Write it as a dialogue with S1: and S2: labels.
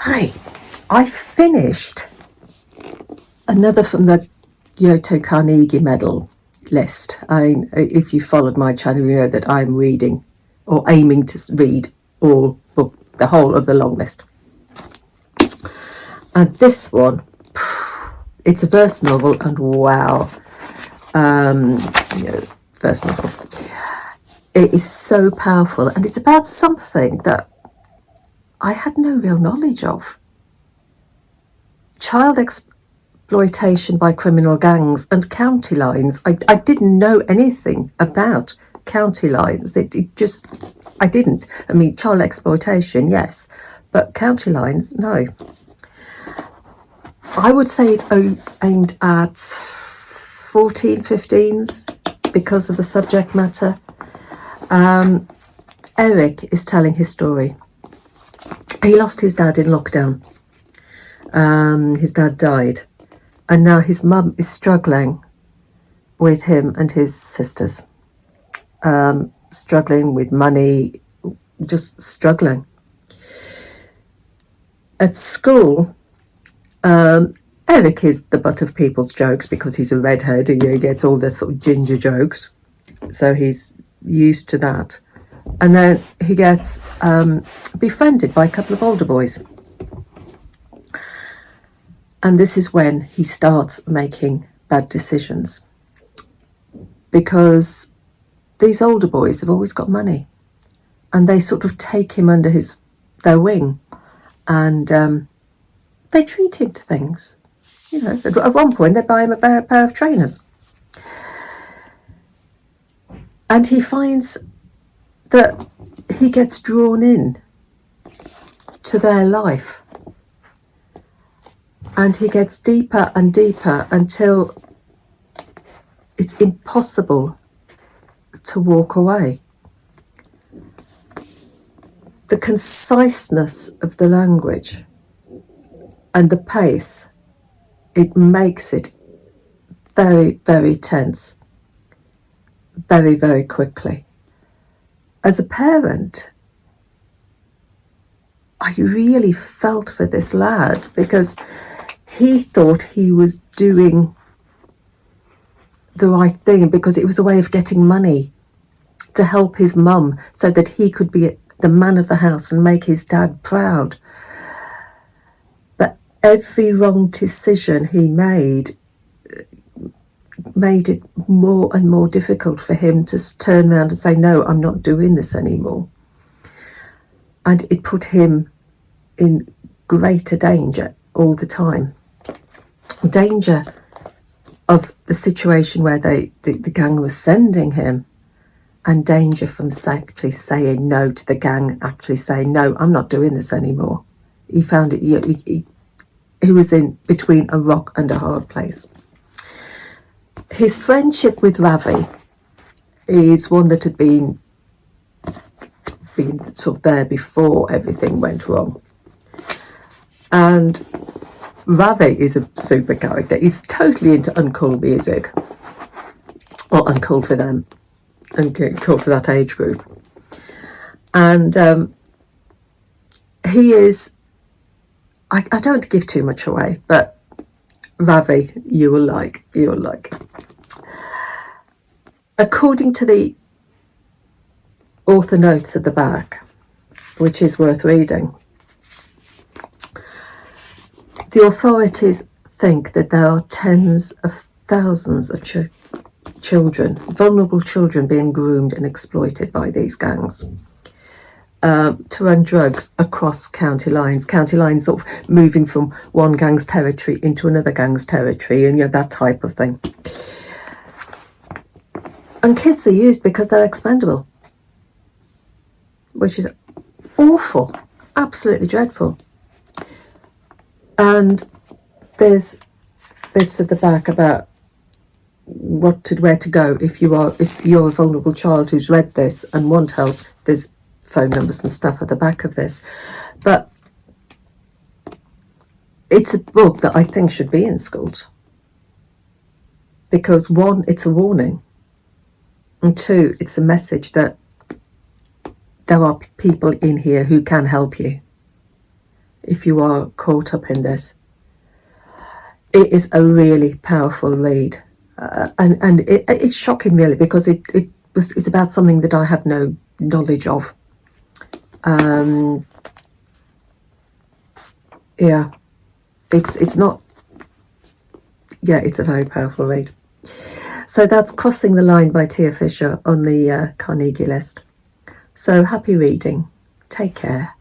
S1: Hi, I finished another from the Yoto Carnegie medal list. If you followed my channel, you know that I'm reading or aiming to read the whole of the long list. And this one, it's a verse novel, and wow, verse novel. It is so powerful, and it's about something that I had no real knowledge of. Child exploitation by criminal gangs and county lines. I didn't know anything about county lines. I didn't. I mean, child exploitation, yes, but county lines, no. I would say it's aimed at 14, 15s because of the subject matter. Eric is telling his story. He lost his dad in lockdown. His dad died, and now his mum is struggling with him and his sisters, struggling with money, just struggling. At school, Eric is the butt of people's jokes because he's a redhead and he gets all the sort of ginger jokes, so he's used to that. And then he gets befriended by a couple of older boys. And this is when he starts making bad decisions, because these older boys have always got money, and they sort of take him under their wing, and they treat him to things. You know, at one point they buy him a pair of trainers, and he finds that he gets drawn in to their life. And he gets deeper and deeper until it's impossible to walk away. The conciseness of the language and the pace, it makes it very, very tense, very, very quickly. As a parent, I really felt for this lad, because he thought he was doing the right thing because it was a way of getting money to help his mum so that he could be the man of the house and make his dad proud. But every wrong decision he made it more and more difficult for him to turn around and say, no, I'm not doing this anymore. And it put him in greater danger all the time. Danger of the situation where the gang was sending him, and danger from actually saying no to the gang, actually saying, no, I'm not doing this anymore. He found it, he was in between a rock and a hard place. His friendship with Ravi is one that had been sort of there before everything went wrong. And Ravi is a super character. He's totally into uncool music, or uncool for them, uncool for that age group. And he is, I don't give too much away, but Ravi, you will like. According to the author notes at the back, which is worth reading, the authorities think that there are tens of thousands of children, vulnerable children, being groomed and exploited by these gangs to run drugs across county lines sort of moving from one gang's territory into another gang's territory, and that type of thing. And kids are used because they're expendable, which is awful, absolutely dreadful. And there's bits at the back about where to go if you're a vulnerable child who's read this and want help. There's phone numbers and stuff at the back of this, but it's a book that I think should be in schools, because one, it's a warning, and two, it's a message that there are people in here who can help you. if you are caught up in this. It is a really powerful read, and it's shocking really, because it's about something that I had no knowledge of. Yeah, it's not. Yeah, it's a very powerful read. So that's Crossing the Line by Tia Fisher on the Carnegie list. So happy reading. Take care.